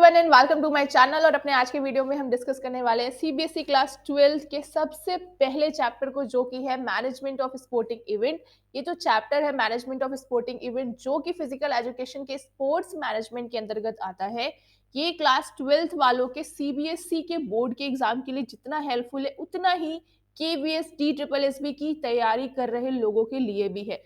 Everyone and welcome to my channel. और अपने आज के वीडियो में हम डिस्कस करने वाले हैं सीबीएसई क्लास 12 के सबसे पहले चैप्टर को, जो कि है मैनेजमेंट ऑफ स्पोर्टिंग इवेंट। ये जो चैप्टर है मैनेजमेंट ऑफ स्पोर्टिंग इवेंट, जो कि फिजिकल एजुकेशन के स्पोर्ट्स मैनेजमेंट के अंतर्गत आता है, ये क्लास 12 वालों के सीबीएसई के बोर्ड के एग्जाम के लिए जितना हेल्पफुल है, उतना ही KVS D triple S B की तैयारी कर रहे लोगों के लिए भी है।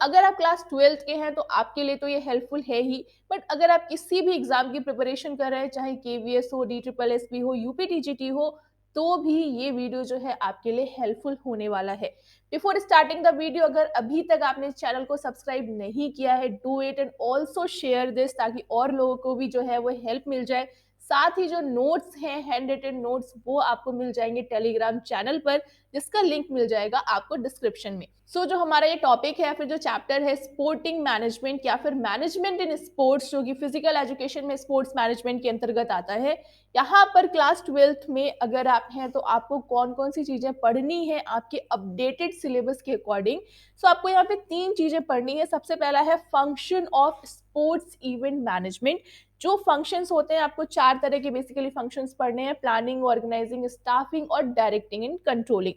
अगर आप क्लास 12 के हैं तो आपके लिए तो ये हेल्पफुल है ही, बट अगर आप किसी भी एग्जाम की प्रिपरेशन कर रहे हैं, चाहे केवीएस हो, डी ट्रिपल एस बी हो, यूपीटीजीटी हो, तो भी ये वीडियो जो है आपके लिए हेल्पफुल होने वाला है। बिफोर स्टार्टिंग द वीडियो, अगर अभी तक आपने इस चैनल को सब्सक्राइब नहीं किया है, do it and also share this, ताकि और लोगों को भी जो है वो हेल्प मिल जाए। साथ ही जो नोट्स हैं, हैंड रिटन नोट्स, वो आपको मिल जाएंगे टेलीग्राम चैनल पर, जिसका लिंक मिल जाएगा आपको डिस्क्रिप्शन में। जो हमारा ये टॉपिक है, फिर जो चैप्टर है स्पोर्टिंग मैनेजमेंट या फिर मैनेजमेंट इन स्पोर्ट्स, जो कि फिजिकल एजुकेशन में स्पोर्ट्स मैनेजमेंट के अंतर्गत आता है। यहाँ पर क्लास 12 में अगर आप हैं तो आपको कौन कौन सी चीजें पढ़नी है आपके अपडेटेड सिलेबस के अकॉर्डिंग। आपको यहाँ पे 3 चीजें पढ़नी है। सबसे पहला है function of sports event management. जो फंक्शंस होते हैं, आपको 4 तरह के बेसिकली फंक्शंस पढ़ने हैं: प्लानिंग, ऑर्गेनाइजिंग, स्टाफिंग और डायरेक्टिंग एंड कंट्रोलिंग।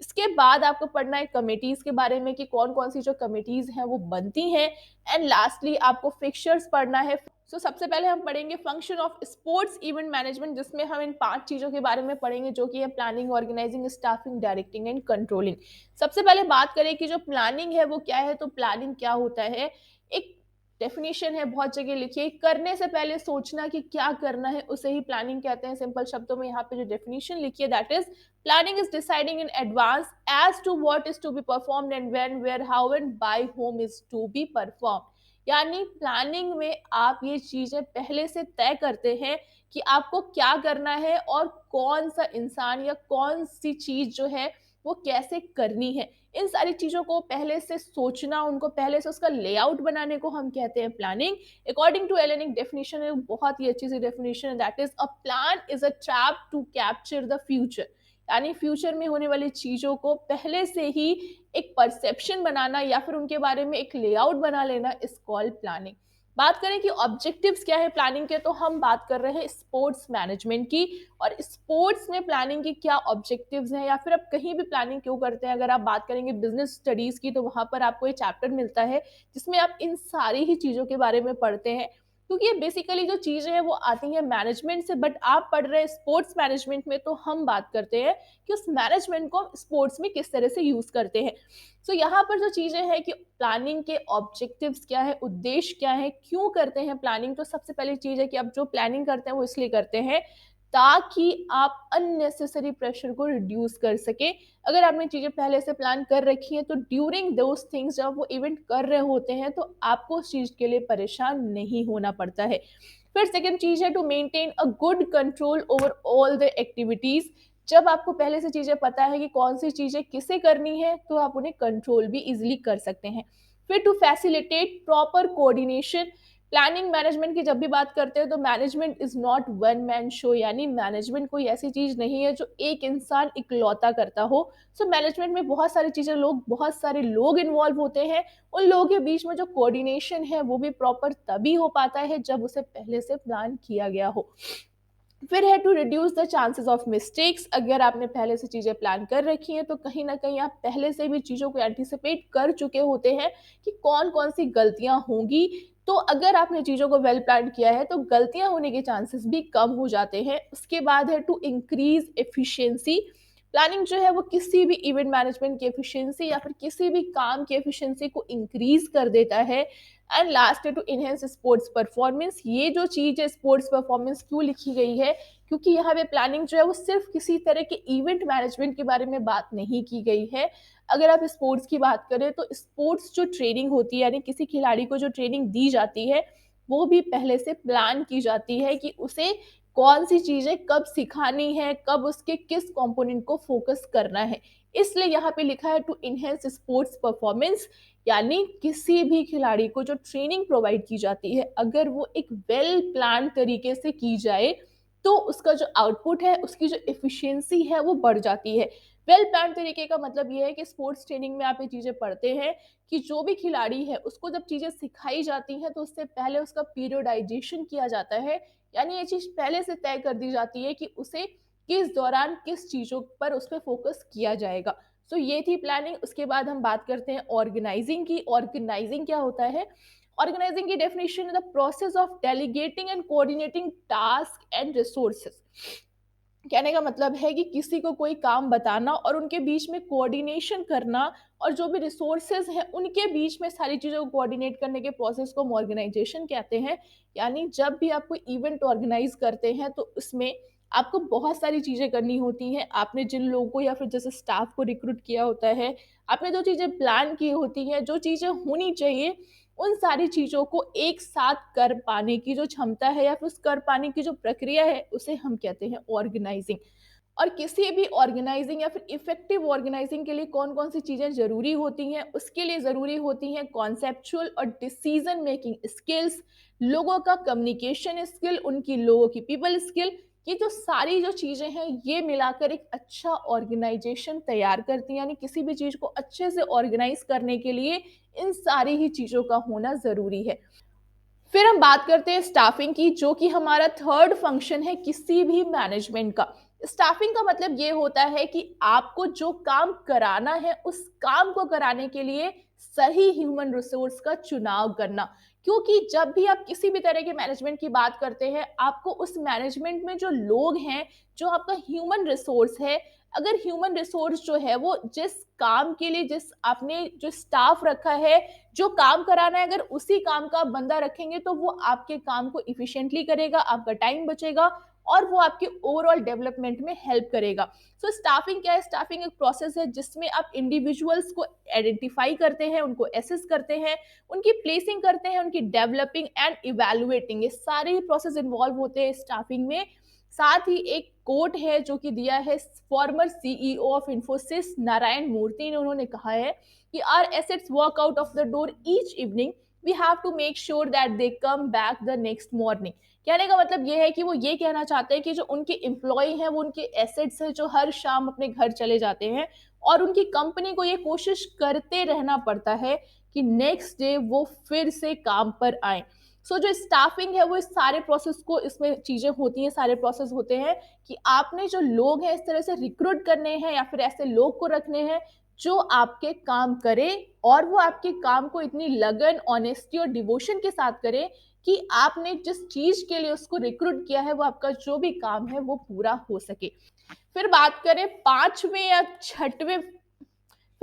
इसके बाद आपको पढ़ना है कमिटीज के बारे में कि कौन कौन सी जो कमिटीज हैं वो बनती हैं। एंड लास्टली आपको फिक्चर्स पढ़ना है। सबसे पहले हम पढ़ेंगे function of sports event management, जिसमें हम इन 5 चीजों के बारे में पढ़ेंगे, जो कि है planning, organising, staffing, directing and controlling. सबसे पहले बात करें कि जो प्लानिंग है वो क्या है। प्लानिंग क्या होता है, एक डेफिनेशन है, बहुत जगह लिखी है। करने से पहले सोचना कि क्या करना है, उसे ही प्लानिंग कहते हैं। सिंपल शब्दों में यहाँ पे जो डेफिनेशन लिखी है, that is planning is deciding in advance as to what is to be performed and when, where, how and by whom is to be perform. यानी प्लानिंग में आप ये चीजें पहले से तय करते हैं कि आपको क्या करना है और कौन सा इंसान या कौन सी चीज जो है वो कैसे करनी है। इन सारी चीजों को पहले से सोचना, उनको पहले से उसका लेआउट बनाने को हम कहते हैं प्लानिंग। अकॉर्डिंग टू एलेनिक डेफिनेशन है, बहुत ही अच्छी सी डेफिनेशन है, that is a plan is a trap to capture the future. यानी फ्यूचर में होने वाली चीजों को पहले से ही एक परसेप्शन बनाना या फिर उनके बारे में एक लेआउट बना लेना इज कॉल्ड प्लानिंग। बात करें कि ऑब्जेक्टिव्स क्या है प्लानिंग के, तो हम बात कर रहे हैं स्पोर्ट्स मैनेजमेंट की। और स्पोर्ट्स में प्लानिंग की क्या ऑब्जेक्टिव्स हैं, या फिर आप कहीं भी प्लानिंग क्यों करते हैं। अगर आप बात करेंगे बिजनेस स्टडीज की, तो वहां पर आपको ये चैप्टर मिलता है जिसमें आप इन सारी ही चीजों के बारे में पढ़ते हैं, क्योंकि ये बेसिकली जो चीजें हैं वो आती हैं मैनेजमेंट से। बट आप पढ़ रहे हैं स्पोर्ट्स मैनेजमेंट में, तो हम बात करते हैं कि उस मैनेजमेंट को स्पोर्ट्स में किस तरह से यूज करते हैं। यहाँ पर जो चीजें हैं कि प्लानिंग के ऑब्जेक्टिव्स क्या है, उद्देश्य क्या है, क्यों करते हैं प्लानिंग। सबसे पहली चीज है कि आप जो प्लानिंग करते हैं वो इसलिए करते हैं ताकि आप अननेसेसरी प्रेशर को रिड्यूस कर सके। अगर आपने चीजें पहले से प्लान कर रखी हैं, तो ड्यूरिंग दोज थिंग्स, जब वो इवेंट कर रहे होते हैं, तो आपको उस चीज के लिए परेशान नहीं होना पड़ता है। फिर सेकंड चीज है to maintain a good control over all the activities. जब आपको पहले से चीजें पता है कि कौन सी चीजें किसे करनी है, तो आप उन्हें कंट्रोल भी इजिली कर सकते हैं। फिर to facilitate proper coordination. Planning management की जब भी बात करते हैं, तो management is not one man show. यानी मैनेजमेंट कोई ऐसी चीज नहीं है जो एक इंसान इकलौता करता हो। मैनेजमेंट में बहुत सारे लोग इन्वॉल्व होते हैं। उन लोगों के बीच में जो कोऑर्डिनेशन है वो भी प्रॉपर तभी हो पाता है जब उसे पहले से प्लान किया गया हो। फिर है to reduce the chances of mistakes. अगर आपने पहले से चीजें प्लान कर रखी हैं, तो कहीं ना कहीं आप पहले से भी चीजों को एंटिसिपेट कर चुके होते हैं कि कौन कौन सी गलतियां होंगी। अगर आपने चीजों को वेल प्लान किया है, तो गलतियां होने के चांसेस भी कम हो जाते हैं। उसके बाद है टू इंक्रीज एफिशिएंसी। प्लानिंग जो है वो किसी भी इवेंट मैनेजमेंट की एफिशिएंसी या फिर किसी भी काम की एफिशिएंसी को इंक्रीज कर देता है। एंड लास्ट है टू इनहेंस स्पोर्ट्स परफॉर्मेंस। ये जो चीज है स्पोर्ट्स परफॉर्मेंस क्यों लिखी गई है, क्योंकि यहाँ पे प्लानिंग जो है वो सिर्फ किसी तरह के इवेंट मैनेजमेंट के बारे में बात नहीं की गई है। अगर आप स्पोर्ट्स की बात करें, तो स्पोर्ट्स जो ट्रेनिंग होती है, यानी किसी खिलाड़ी को जो ट्रेनिंग दी जाती है, वो भी पहले से प्लान की जाती है कि उसे कौन सी चीजें कब सिखानी है, कब उसके किस कंपोनेंट को फोकस करना है। इसलिए यहाँ पे लिखा है टू इनहेंस स्पोर्ट्स परफॉर्मेंस। यानी किसी भी खिलाड़ी को जो ट्रेनिंग प्रोवाइड की जाती है, अगर वो एक वेल प्लान तरीके से की जाए, तो उसका जो आउटपुट है, उसकी जो एफिशिएंसी है, वो बढ़ जाती है। वेल प्लान तरीके का मतलब ये है कि स्पोर्ट्स ट्रेनिंग में आप ये चीज़ें पढ़ते हैं कि जो भी खिलाड़ी है उसको जब चीज़ें सिखाई जाती हैं तो उससे पहले उसका पीरियडाइजेशन किया जाता है, यानी ये चीज़ पहले से तय कर दी जाती है कि उसे किस दौरान किस चीज़ों पर उस पे फोकस किया जाएगा। सो ये थी प्लानिंग। उसके बाद हम बात करते हैं ऑर्गेनाइजिंग की। ऑर्गेनाइजिंग क्या होता है? ऑर्गेनाइजिंग की डेफिनेशन है the process of delegating and coordinating task and resources. कहने का मतलब है कि किसी को कोई काम बताना और उनके बीच में कोऑर्डिनेशन करना, और जो भी रिसोर्सेज हैं उनके बीच में सारी चीज़ों को कोऑर्डिनेट करने के प्रोसेस को हम ऑर्गेनाइजेशन कहते हैं। यानी जब भी आप कोई इवेंट ऑर्गेनाइज करते हैं तो उसमें आपको बहुत सारी चीज़ें करनी होती हैं। आपने जिन लोगों को या फिर जैसे स्टाफ को रिक्रूट किया होता है, आपने जो चीज़ें प्लान की होती हैं, जो चीज़ें होनी चाहिए, उन सारी चीज़ों को एक साथ कर पाने की जो क्षमता है या फिर उस कर पाने की जो प्रक्रिया है, उसे हम कहते हैं ऑर्गेनाइजिंग। और किसी भी ऑर्गेनाइजिंग या फिर इफेक्टिव ऑर्गेनाइजिंग के लिए कौन-कौन सी चीज़ें ज़रूरी होती हैं, उसके लिए ज़रूरी होती हैं कॉन्सेप्चुअल और डिसीजन मेकिंग स्किल्स, लोगों का कम्युनिकेशन स्किल, उनकी लोगों की पीपल स्किल। ये जो सारी जो चीज़ें हैं, ये मिलाकर एक अच्छा ऑर्गेनाइजेशन तैयार करती हैं। यानी किसी भी चीज़ को अच्छे से ऑर्गेनाइज करने के लिए इन सारी ही चीज़ों का होना ज़रूरी है। फिर हम बात करते हैं स्टाफिंग की, जो कि हमारा थर्ड फंक्शन है किसी भी मैनेजमेंट का। स्टाफिंग का मतलब ये होता है कि आपको जो काम कराना है, उस काम को कराने के लिए सही ह्यूमन रिसोर्स का चुनाव करना। क्योंकि जब भी आप किसी भी तरह के मैनेजमेंट की बात करते हैं, आपको उस मैनेजमेंट में जो लोग हैं, जो आपका ह्यूमन रिसोर्स है, अगर ह्यूमन रिसोर्स जो है वो जिस काम के लिए, जिस आपने जो स्टाफ रखा है, जो काम कराना है, अगर उसी काम का आप बंदा रखेंगे तो वो आपके काम को एफिशिएंटली करेगा, आपका टाइम बचेगा और वो आपके ओवरऑल डेवलपमेंट में हेल्प करेगा। सो स्टाफिंग क्या है? स्टाफिंग एक प्रोसेस है जिसमें आप इंडिविजुअल्स को आइडेंटिफाई करते हैं, उनको असेस करते हैं, उनकी प्लेसिंग करते हैं, उनकी डेवलपिंग एंड इवैल्यूएटिंग, ये सारे प्रोसेस इन्वॉल्व होते हैं स्टाफिंग में। साथ ही एक कोट है जो कि दिया है former CEO of Infosys Narayana Murthy ने। उन्होंने कहा है कि our assets walk out of the door each evening, we have to make sure that they come back the next morning। कहने का मतलब ये है कि वो ये कहना चाहते हैं कि जो उनके एम्प्लॉय हैं, वो उनके एसेट्स हैं जो हर शाम अपने घर चले जाते हैं, और उनकी कंपनी को ये कोशिश करते रहना पड़ता है कि नेक्स्ट डे वो फिर से काम पर आए। सो जो स्टाफिंग है वो इस सारे प्रोसेस को, इसमें चीजें होती हैं, सारे प्रोसेस होते हैं कि आपने जो लोग हैं इस तरह से रिक्रूट करने हैं या फिर ऐसे लोग को रखने हैं जो आपके काम करे, और वो आपके काम को इतनी लगन, ऑनेस्टी और डिवोशन के साथ करे कि आपने जिस चीज के लिए उसको रिक्रूट किया है, वो आपका जो भी काम है वो पूरा हो सके। फिर बात करें पांचवें या छठवें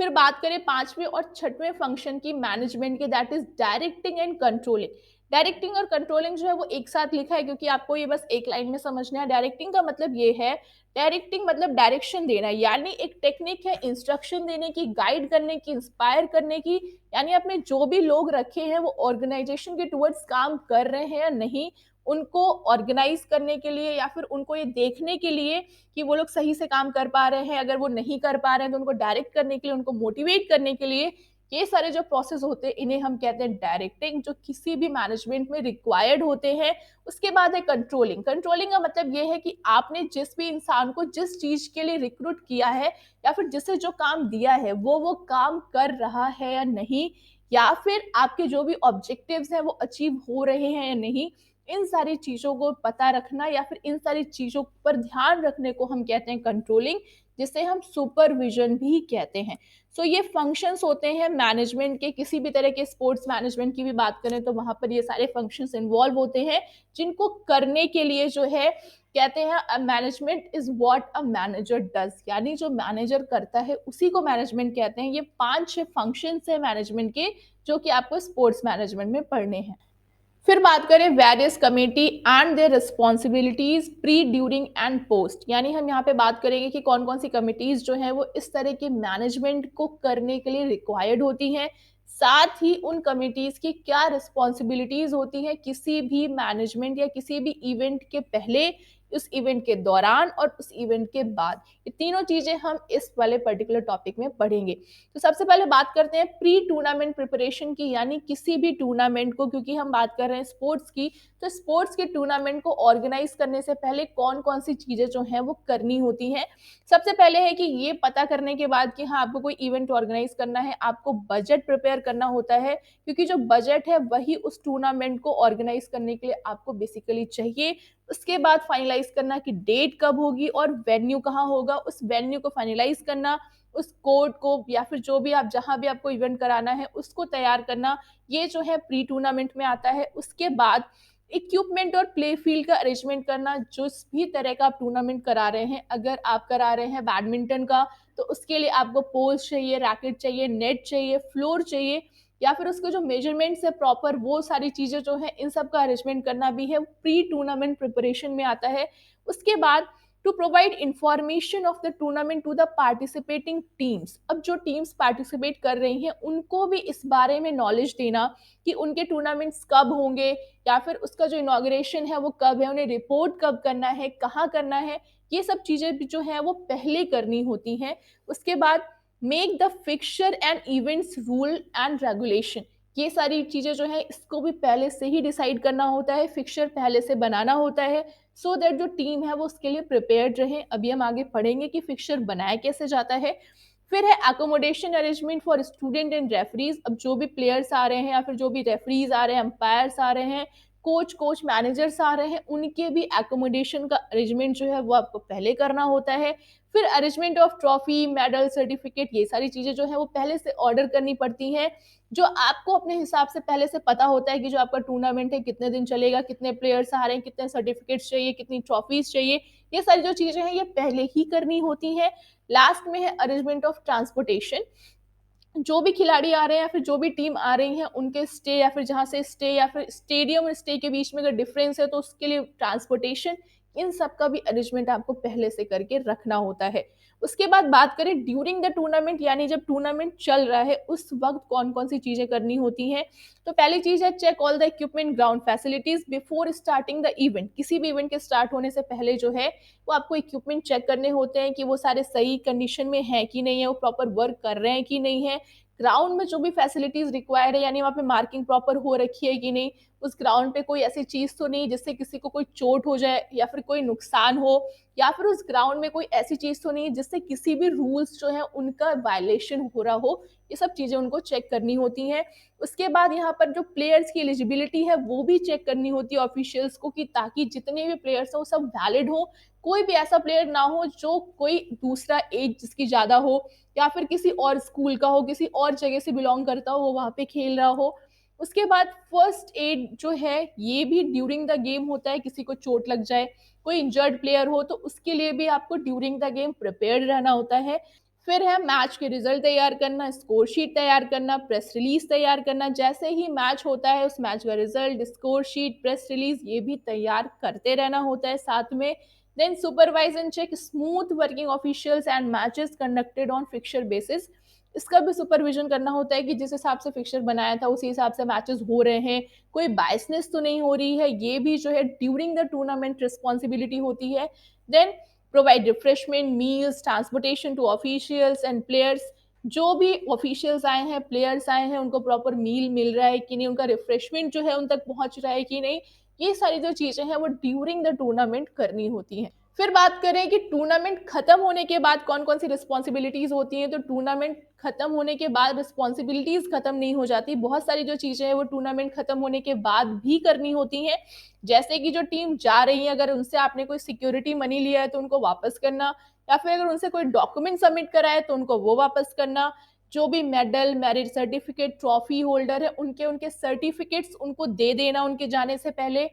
फिर बात करें पांचवें और छठवें फंक्शन की मैनेजमेंट के, that is directing and controlling. Directing और कंट्रोलिंग जो है वो एक साथ लिखा है क्योंकि आपको ये बस एक लाइन में समझना है। डायरेक्टिंग का मतलब ये है, डायरेक्टिंग मतलब डायरेक्शन देना, यानी एक टेक्निक है इंस्ट्रक्शन देने की, गाइड करने की, इंस्पायर करने की। यानी अपने जो भी लोग रखे हैं वो ऑर्गेनाइजेशन के टुवर्ड्स काम कर रहे हैं या नहीं, उनको ऑर्गेनाइज करने के लिए या फिर उनको ये देखने के लिए कि वो लोग सही से काम कर पा रहे हैं। अगर वो नहीं कर पा रहे हैं तो उनको डायरेक्ट करने के लिए, उनको मोटिवेट करने के लिए, ये सारे जो प्रोसेस होते हैं इन्हें हम कहते हैं डायरेक्टिंग, जो किसी भी मैनेजमेंट में रिक्वायर्ड होते हैं। उसके बाद है कंट्रोलिंग। कंट्रोलिंग का मतलब ये है कि आपने जिस भी इंसान को जिस चीज के लिए रिक्रूट किया है या फिर जिसे जो काम दिया है वो काम कर रहा है या नहीं, या फिर आपके जो भी ऑब्जेक्टिव्स हैं वो अचीव हो रहे हैं या नहीं, इन सारी चीज़ों को पता रखना या फिर इन सारी चीज़ों पर ध्यान रखने को हम कहते हैं कंट्रोलिंग, जिसे हम सुपरविजन भी कहते हैं। सो ये फंक्शंस होते हैं मैनेजमेंट के। किसी भी तरह के स्पोर्ट्स मैनेजमेंट की भी बात करें तो वहाँ पर ये सारे फंक्शंस इन्वॉल्व होते हैं, जिनको करने के लिए जो है कहते हैं management is what a manager does, यानी जो मैनेजर करता है उसी को मैनेजमेंट कहते हैं। ये 5-6 फंक्शंस है मैनेजमेंट के जो कि आपको स्पोर्ट्स मैनेजमेंट में पढ़ने हैं। फिर बात करें various committee and there responsibilities pre, during and post. यानी हम यहाँ पे बात करेंगे कि कौन कौन सी कमिटीज जो हैं वो इस तरह के मैनेजमेंट को करने के लिए रिक्वायर्ड होती हैं, साथ ही उन कमिटीज की क्या रिस्पॉन्सिबिलिटीज होती हैं किसी भी मैनेजमेंट या किसी भी इवेंट के पहले, उस इवेंट के दौरान और उस इवेंट के बाद। ये तीनों चीज़ें हम इस वाले पर्टिकुलर टॉपिक में पढ़ेंगे। तो सबसे पहले बात करते हैं प्री टूर्नामेंट प्रिपरेशन की, यानी किसी भी टूर्नामेंट को, क्योंकि हम बात कर रहे हैं स्पोर्ट्स की, तो स्पोर्ट्स के टूर्नामेंट को ऑर्गेनाइज करने से पहले कौन-कौन सी चीज़ें जो हैं वो करनी होती हैं। सबसे पहले है कि ये पता करने के बाद कि हाँ, आपको कोई इवेंट ऑर्गेनाइज करना है, आपको बजट प्रिपेयर करना होता है, क्योंकि जो बजट है वही उस टूर्नामेंट को ऑर्गेनाइज करने के लिए आपको बेसिकली चाहिए। उसके बाद फाइनलाइज करना कि डेट कब होगी और वेन्यू कहाँ होगा, उस वेन्यू को फाइनलाइज करना, उस कोड को या फिर जो भी आप जहाँ भी आपको इवेंट कराना है उसको तैयार करना, ये जो है प्री टूर्नामेंट में आता है। उसके बाद इक्विपमेंट और प्ले फील्ड का अरेंजमेंट करना, जिस भी तरह का आप टूर्नामेंट करा रहे हैं, अगर आप करा रहे हैं बैडमिंटन का तो उसके लिए आपको पोल्स चाहिए, रैकेट चाहिए, नेट चाहिए, फ्लोर चाहिए, या फिर उसके जो मेजरमेंट्स है प्रॉपर, वो सारी चीज़ें जो हैं इन सब का अरेंजमेंट करना भी है, प्री टूर्नामेंट प्रिपरेशन में आता है। उसके बाद to provide information of the tournament to the participating teams. अब जो टीम्स पार्टिसिपेट कर रही हैं उनको भी इस बारे में नॉलेज देना कि उनके टूर्नामेंट्स कब होंगे, या फिर उसका जो इनॉग्रेशन है वो कब है, उन्हें रिपोर्ट कब करना है, कहाँ करना है, ये सब चीज़ें भी जो हैं वो पहले करनी होती हैं। उसके बाद make the fixture and events rule and regulation, ये सारी चीज़ें जो है इसको भी पहले से ही डिसाइड करना होता है, फिक्सचर पहले से बनाना होता है, सो दैट जो टीम है वो उसके लिए प्रिपेयर्ड रहे। अभी हम आगे पढ़ेंगे कि फिक्सचर बनाया कैसे जाता है। फिर है accommodation arrangement for student and referees. अब जो भी प्लेयर्स आ रहे हैं या फिर जो भी रेफरीज आ रहे हैं, अंपायर्स आ रहे हैं, कोच मैनेजर्स आ रहे हैं, उनके भी अकोमोडेशन का अरेंजमेंट जो है वो आपको पहले करना होता है। फिर arrangement of trophy, medal, certificate, ये सारी चीज़ें जो है वो पहले से ऑर्डर करनी पड़ती हैं, जो आपको अपने हिसाब से पहले से पता होता है कि जो आपका टूर्नामेंट है कितने दिन चलेगा, कितने प्लेयर्स आ रहे हैं, कितने सर्टिफिकेट्स चाहिए, कितनी ट्रॉफीज चाहिए, ये सारी जो चीज़ें हैं ये पहले ही करनी होती हैं। लास्ट में है अरेंजमेंट ऑफ ट्रांसपोर्टेशन। जो भी खिलाड़ी आ रहे हैं या फिर जो भी टीम आ रही है उनके स्टे या फिर जहाँ से स्टे या फिर स्टेडियम और स्टे के बीच में अगर डिफरेंस है तो उसके लिए ट्रांसपोर्टेशन, इन सब का भी अरेंजमेंट आपको पहले से करके रखना होता है। उसके बाद बात करें ड्यूरिंग द टूर्नामेंट, यानी जब टूर्नामेंट चल रहा है उस वक्त कौन कौन सी चीजें करनी होती हैं। तो पहली चीज है check all the equipment, ground facilities before starting the event. किसी भी इवेंट के स्टार्ट होने से पहले जो है वो आपको इक्विपमेंट चेक करने होते हैं कि वो सारे सही कंडीशन में है कि नहीं है, वो प्रॉपर वर्क कर रहे हैं कि नहीं है, ग्राउंड में जो भी फैसिलिटीज रिक्वायर्ड है, यानी वहाँ पे मार्किंग प्रॉपर हो रखी है कि नहीं, उस ग्राउंड पे कोई ऐसी चीज तो नहीं जिससे किसी को कोई चोट हो जाए या फिर कोई नुकसान हो, या फिर उस ग्राउंड में कोई ऐसी चीज तो नहीं जिससे किसी भी रूल्स जो है उनका वायलेशन हो रहा हो, ये सब चीजें उनको चेक करनी होती हैं। उसके बाद यहाँ पर जो प्लेयर्स की एलिजिबिलिटी है वो भी चेक करनी होती है ऑफिशियल्स को, कि ताकि जितने भी प्लेयर्स हो वो सब वैलिड हो, कोई भी ऐसा प्लेयर ना हो जो कोई दूसरा एज जिसकी ज्यादा हो या फिर किसी और स्कूल का हो, किसी और जगह से बिलोंग करता हो, वो वहाँ पे खेल रहा हो। उसके बाद फर्स्ट एड जो है ये भी ड्यूरिंग द गेम होता है, किसी को चोट लग जाए, कोई इंजर्ड प्लेयर हो तो उसके लिए भी आपको ड्यूरिंग द गेम प्रिपेयर्ड रहना होता है। फिर है मैच के रिजल्ट तैयार करना, स्कोर शीट तैयार करना, प्रेस रिलीज तैयार करना। जैसे ही मैच होता है उस मैच का result, score sheet, press release ये भी तैयार करते रहना होता है साथ में। Then supervise and check smooth working officials and matches conducted on fixture basis. इसका भी सुपरविजन करना होता है कि जिस हिसाब से फिक्सचर बनाया था उसी हिसाब से मैचेस हो रहे हैं, कोई बायसनेस तो नहीं हो रही है, ये भी जो है ड्यूरिंग द टूर्नामेंट रिस्पॉन्सिबिलिटी होती है। Then provide refreshment, meals, transportation to officials and players. जो भी ऑफिशियल्स आए हैं, प्लेयर्स आए हैं, उनको प्रॉपर मील मिल रहा है कि नहीं, उनका रिफ्रेशमेंट जो है उन तक पहुंच रहा है कि नहीं, ये सारी जो चीजें हैं वो ड्यूरिंग द टूर्नामेंट करनी होती हैं। फिर बात करें कि टूर्नामेंट खत्म होने के बाद कौन कौन सी रिस्पॉन्सिबिलिटीज होती हैं, तो टूर्नामेंट खत्म होने के बाद रिस्पॉन्सिबिलिटीज खत्म नहीं हो जाती, बहुत सारी जो चीजें हैं वो टूर्नामेंट खत्म होने के बाद भी करनी होती हैं। जैसे कि जो टीम जा रही है, अगर उनसे आपने कोई सिक्योरिटी मनी लिया है तो उनको वापस करना, या फिर अगर उनसे कोई डॉक्यूमेंट सबमिट करा है तो उनको वो वापस करना। जो भी medal, marriage certificate, trophy holder है उनके उनके सर्टिफिकेट्स उनको दे देना उनके जाने से पहले।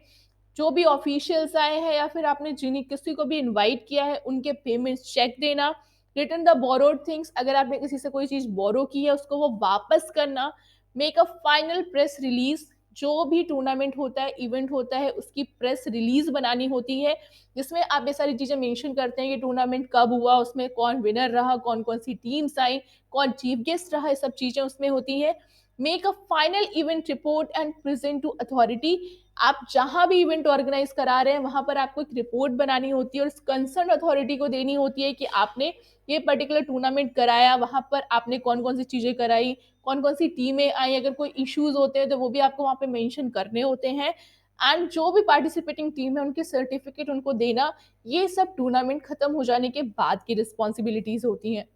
जो भी ऑफिशियल्स आए हैं या फिर आपने जिन्हें किसी को भी इनवाइट किया है उनके पेमेंट्स चेक देना। रिटर्न द बोरोड थिंग्स, अगर आपने किसी से कोई चीज बोरो की है उसको वो वापस करना। Make a final press release, जो भी टूर्नामेंट होता है, इवेंट होता है, उसकी प्रेस रिलीज बनानी होती है, जिसमें आप ये सारी चीजें मेंशन करते हैं कि टूर्नामेंट कब हुआ, उसमें कौन विनर रहा, कौन कौन सी टीम्स आई, कौन चीफ गेस्ट रहा, ये सब चीजें उसमें होती हैं। Make a final event report and present to authority. आप जहां भी इवेंट ऑर्गेनाइज करा रहे हैं वहां पर आपको एक रिपोर्ट बनानी होती है और कंसर्न अथॉरिटी को देनी होती है कि आपने ये पर्टिकुलर टूर्नामेंट कराया, वहां पर आपने कौन कौन सी चीजें कराई, कौन कौन सी टीमें आई, अगर कोई इश्यूज होते हैं तो वो भी आपको वहां पे मेंशन करने होते हैं। एंड जो भी पार्टिसिपेटिंग टीम है उनके सर्टिफिकेट उनको देना, ये सब टूर्नामेंट खत्म हो जाने के बाद की रिस्पॉन्सिबिलिटीज होती हैं।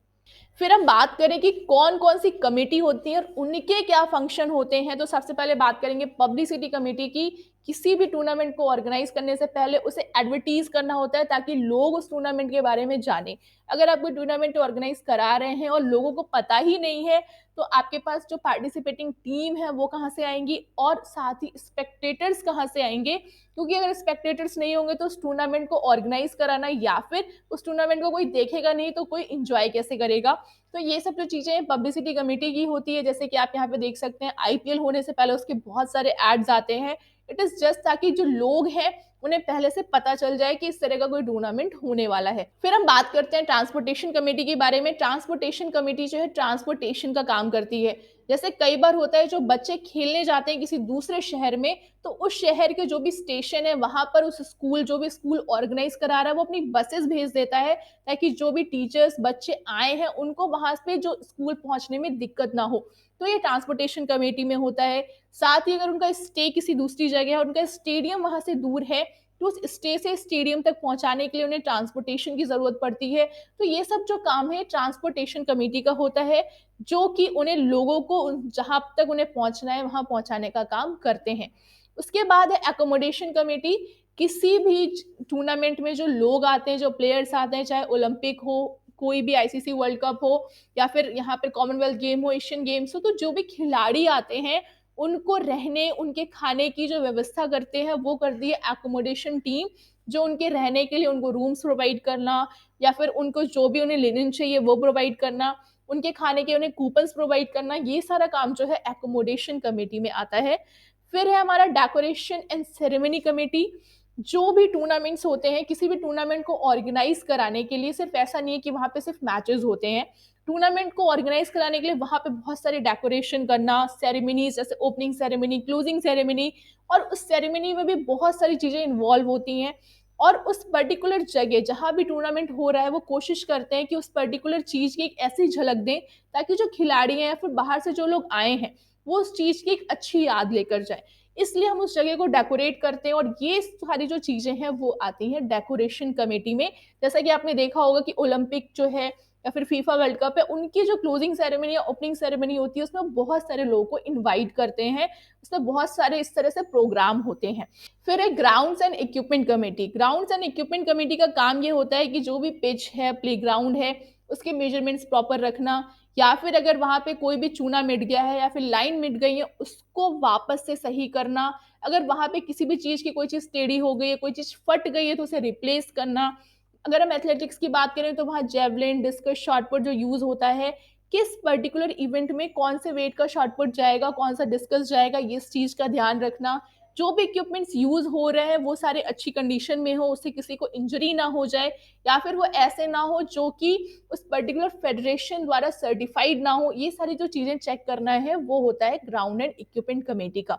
फिर हम बात करें कि कौन कौन सी कमेटी होती है और उनके क्या फंक्शन होते हैं, तो सबसे पहले बात करेंगे पब्लिसिटी कमेटी की। किसी भी टूर्नामेंट को ऑर्गेनाइज करने से पहले उसे एडवर्टीज करना होता है ताकि लोग उस टूर्नामेंट के बारे में जाने। अगर आप कोई टूर्नामेंट ऑर्गेनाइज करा रहे हैं और लोगों को पता ही नहीं है, तो आपके पास जो पार्टिसिपेटिंग टीम है वो कहाँ से आएंगी और साथ ही स्पेक्टेटर्स कहाँ से आएंगे, क्योंकि अगर स्पेक्टेटर्स नहीं होंगे तो उस टूर्नामेंट को ऑर्गेनाइज कराना या फिर उस टूर्नामेंट को कोई देखेगा नहीं तो कोई इंजॉय कैसे करेगा। तो ये सब जो चीजें पब्लिसिटी कमेटी की होती है, जैसे कि आप यहाँ पे देख सकते हैं आईपीएल होने से पहले उसके बहुत सारे एड्स आते हैं। इट इज जस्ट ताकि जो लोग हैं उन्हें पहले से पता चल जाए कि इस तरह का कोई टूर्नामेंट होने वाला है। फिर हम बात करते हैं ट्रांसपोर्टेशन कमेटी के बारे में। ट्रांसपोर्टेशन कमेटी जो है ट्रांसपोर्टेशन का काम करती है। जैसे कई बार होता है जो बच्चे खेलने जाते हैं किसी दूसरे शहर में, तो उस शहर के जो भी स्टेशन है वहां पर उस स्कूल, जो भी स्कूल ऑर्गेनाइज करा रहा है, वो अपनी बसेस भेज देता है ताकि जो भी टीचर्स बच्चे आए हैं उनको वहां पे जो स्कूल पहुंचने में दिक्कत ना हो। तो ये ट्रांसपोर्टेशन कमेटी में होता है। साथ ही अगर उनका स्टे किसी दूसरी जगह है, उनका स्टेडियम वहां से दूर है, तो उस स्टे से स्टेडियम तक पहुंचाने के लिए उन्हें ट्रांसपोर्टेशन की जरूरत पड़ती है। तो ये सब जो काम है ट्रांसपोर्टेशन कमेटी का होता है, जो कि उन्हें लोगों को जहां तक उन्हें पहुंचना है वहां पहुंचाने का काम करते हैं। उसके बाद है एकोमोडेशन कमेटी। किसी भी टूर्नामेंट में जो लोग आते हैं, जो प्लेयर्स आते हैं, चाहे ओलंपिक हो, कोई भी आईसीसी वर्ल्ड कप हो या फिर यहाँ पर कॉमनवेल्थ गेम हो, एशियन गेम्स हो, तो जो भी खिलाड़ी आते हैं उनको रहने, उनके खाने की जो व्यवस्था करते हैं वो करती है एकोमोडेशन टीम। जो उनके रहने के लिए उनको रूम्स प्रोवाइड करना या फिर उनको जो भी उन्हें लिनन चाहिए वो प्रोवाइड करना, उनके खाने के उन्हें कूपन्स प्रोवाइड करना, ये सारा काम जो है एकोमोडेशन कमेटी में आता है। फिर है हमारा डेकोरेशन एंड सेरेमनी कमेटी। जो भी टूर्नामेंट्स होते हैं, किसी भी टूर्नामेंट को ऑर्गेनाइज कराने के लिए सिर्फ ऐसा नहीं है कि वहां पे सिर्फ मैचेस होते हैं। टूर्नामेंट को ऑर्गेनाइज कराने के लिए वहां पे बहुत सारी डेकोरेशन करना, सेरेमनीज जैसे ओपनिंग सेरेमनी, क्लोजिंग सेरेमनी, और उस सेरेमनी में भी बहुत सारी चीजें इन्वॉल्व होती हैं। और उस पर्टिकुलर जगह जहां भी टूर्नामेंट हो रहा है वो कोशिश करते हैं कि उस पर्टिकुलर चीज की एक ऐसी झलक दें ताकि जो खिलाड़ी हैं या फिर बाहर से जो लोग आए हैं वो उस चीज की एक अच्छी याद लेकर जाए। इसलिए हम उस जगह को डेकोरेट करते हैं और ये सारी जो चीजें हैं वो आती हैं डेकोरेशन कमेटी में। जैसा कि आपने देखा होगा कि ओलंपिक जो है या फिर फीफा वर्ल्ड कप है, उनकी जो क्लोजिंग सेरेमनी या ओपनिंग सेरेमनी होती है उसमें बहुत सारे लोगों को इनवाइट करते हैं, उसमें बहुत सारे इस तरह से प्रोग्राम होते हैं। फिर है grounds and equipment committee. Grounds and equipment committee का काम ये होता है कि जो भी पिच है, प्लेग्राउंड है, उसके मेजरमेंट्स प्रॉपर रखना, या फिर अगर वहां पे कोई भी चूना मिट गया है या फिर लाइन मिट गई है उसको वापस से सही करना। अगर वहां पे किसी भी चीज की कोई चीज टेढ़ी हो गई है, कोई चीज फट गई है तो उसे रिप्लेस करना। अगर हम एथलेटिक्स की बात करें तो वहां जेवलिन, डिस्कस, शॉटपुट जो यूज होता है, किस पर्टिकुलर इवेंट में कौन से वेट का शॉटपुट जाएगा, कौन सा डिस्कस जाएगा, इस चीज का ध्यान रखना। जो भी इक्विपमेंट्स यूज हो रहे हैं वो सारे अच्छी कंडीशन में हो, उससे किसी को इंजरी ना हो जाए या फिर वो ऐसे ना हो जो कि उस पर्टिकुलर फेडरेशन द्वारा सर्टिफाइड ना हो। ये सारी जो चीजें चेक करना है वो होता है ग्राउंड एंड इक्विपमेंट कमेटी का।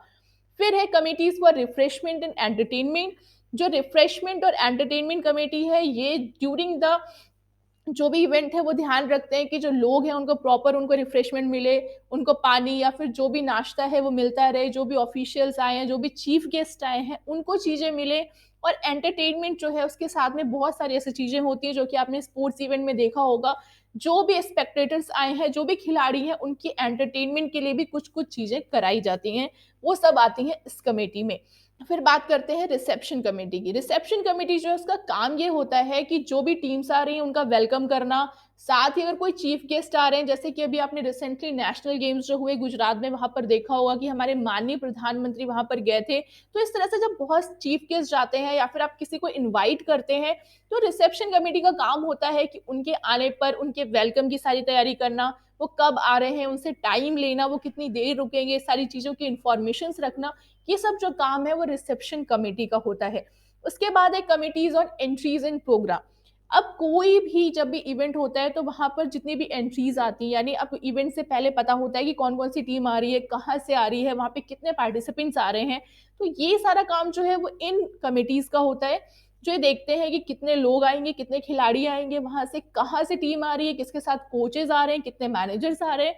फिर है committees for refreshment and entertainment. जो रिफ्रेशमेंट और एंटरटेनमेंट कमेटी है ये ड्यूरिंग द जो भी इवेंट है वो ध्यान रखते हैं कि जो लोग हैं उनको प्रॉपर उनको रिफ्रेशमेंट मिले, उनको पानी या फिर जो भी नाश्ता है वो मिलता रहे, जो भी ऑफिशियल्स आए हैं, जो भी चीफ गेस्ट आए हैं उनको चीजें मिले। और एंटरटेनमेंट जो है उसके साथ में बहुत सारी ऐसी चीजें होती हैं जो कि आपने स्पोर्ट्स इवेंट में देखा होगा। जो भी स्पेक्टेटर्स आए हैं, जो भी खिलाड़ी हैं, उनकी एंटरटेनमेंट के लिए भी कुछ कुछ चीजें कराई जाती हैं, वो सब आती हैं इस कमेटी में। फिर बात करते हैं रिसेप्शन कमेटी की। रिसेप्शन कमेटी जो है उसका काम ये होता है कि जो भी टीम्स आ रही हैं उनका वेलकम करना, साथ ही अगर कोई चीफ गेस्ट आ रहे हैं, जैसे कि अभी आपने रिसेंटली नेशनल गेम्स जो हुए गुजरात में, वहां पर देखा होगा कि हमारे माननीय प्रधानमंत्री वहां पर गए थे। तो इस तरह से जब बहुत चीफ गेस्ट जाते हैं या फिर आप किसी को इन्वाइट करते हैं, तो रिसेप्शन कमेटी का काम होता है कि उनके आने पर उनके वेलकम की सारी तैयारी करना, वो कब आ रहे हैं उनसे टाइम लेना, वो कितनी देर रुकेंगे, सारी चीजों की इंफॉर्मेशन रखना। ये सब जो काम है वो रिसेप्शन कमेटी का होता है। उसके बाद है committees on entries and programme. अब कोई भी जब भी इवेंट होता है तो वहाँ पर जितनी भी एंट्रीज़ आती हैं, यानी अब इवेंट से पहले पता होता है कि कौन-कौन सी टीम आ रही है, कहाँ से आ रही है, वहाँ पे कितने पार्टिसिपेंट्स आ रहे हैं। तो ये सारा काम जो है वो इन कमिटीज़ का होता है, जो ये देखते हैं कि कितने लोग आएँगे, कितने खिलाड़ी आएँगे, वहाँ से कहाँ से टीम आ रही है, किसके साथ कोचेज़ आ रहे हैं, कितने मैनेजर्स आ रहे हैं,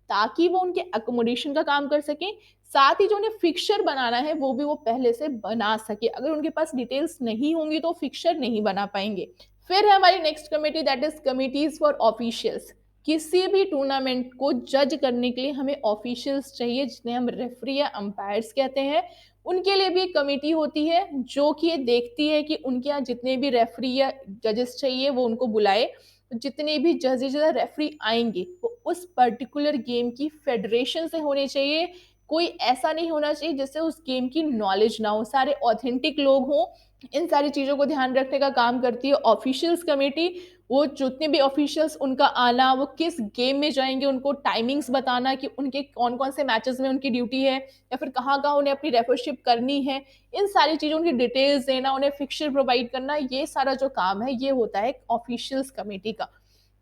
ताकि वो उनके अकोमोडेशन का काम कर सकें। साथ ही जो उन्हें फिक्सचर बनाना है, वो भी वो पहले से बना सकें। अगर उनके पास डिटेल्स नहीं होंगी तो फिक्सचर नहीं बना पाएँगे। फिर है हमारी next committee, that is committees for officials. किसी भी टूर्नामेंट को जज करने के लिए हमें ऑफिशियल्स चाहिए, जिन्हें हम रेफरी या अंपायर्स कहते हैं। उनके लिए भी एक कमेटी होती है जो कि ये देखती है कि उनके यहाँ जितने भी रेफरी या जजेस चाहिए वो उनको बुलाए। जितने भी जजेस या रेफरी आएंगे वो उस पर्टिकुलर गेम की फेडरेशन से होने चाहिए। कोई ऐसा नहीं होना चाहिए जिससे उस गेम की नॉलेज ना हो, सारे ऑथेंटिक लोग हों। इन सारी चीज़ों को ध्यान रखने का काम करती है ऑफिशियल्स कमेटी। वो जितने भी ऑफिशियल्स, उनका आना, वो किस गेम में जाएँगे, उनको टाइमिंग्स बताना कि उनके कौन-कौन से मैचेज़ में उनकी ड्यूटी है या फिर कहाँ-कहाँ उन्हें अपनी रेफरशिप करनी है। इन सारी चीज़ों की डिटेल्स देना, उन्हें फिक्सचर प्रोवाइड करना, ये सारा जो काम है, ये होता है ऑफिशियल्स कमेटी का।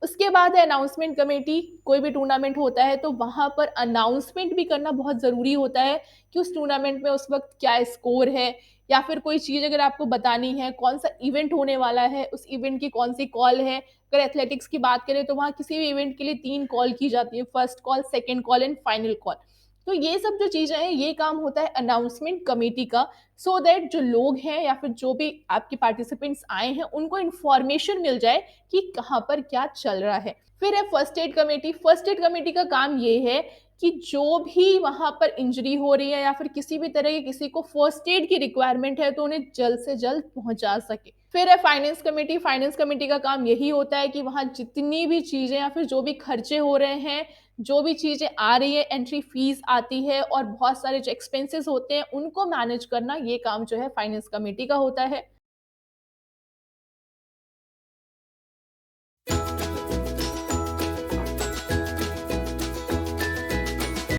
उसके बाद है अनाउंसमेंट कमेटी। कोई भी टूर्नामेंट होता है तो वहाँ पर अनाउंसमेंट भी करना बहुत ज़रूरी होता है कि उस टूर्नामेंट में उस वक़्त क्या स्कोर है, या फिर कोई चीज़ अगर आपको बतानी है, कौन-सा इवेंट होने वाला है, उस इवेंट की कौन-सी कॉल है। अगर एथलेटिक्स की बात करें तो वहाँ किसी भी इवेंट के लिए 3 कॉल की जाती है, first call, second call and final call. तो ये सब जो चीज़ें हैं, ये काम होता है अनाउंसमेंट कमेटी का, सो दैट जो लोग हैं या फिर जो भी आपके पार्टिसिपेंट्स आए हैं, उनको इन्फॉर्मेशन मिल जाए कि कहाँ पर क्या चल रहा है। फिर है first aid committee. First aid committee का काम ये है कि जो भी वहाँ पर इंजरी हो रही है या फिर किसी भी तरह की किसी को फर्स्ट एड की रिक्वायरमेंट है तो उन्हें जल्द से जल्द पहुँचा सके। फिर है फाइनेंस कमेटी। फाइनेंस कमेटी का काम यही होता है कि वहाँ जितनी भी चीज़ें या फिर जो भी खर्चे हो रहे हैं, जो भी चीज़ें आ रही है, एंट्री फीस आती है और बहुत सारे जो एक्सपेंसेस होते हैं, उनको मैनेज करना, ये काम जो है फाइनेंस कमेटी का होता है।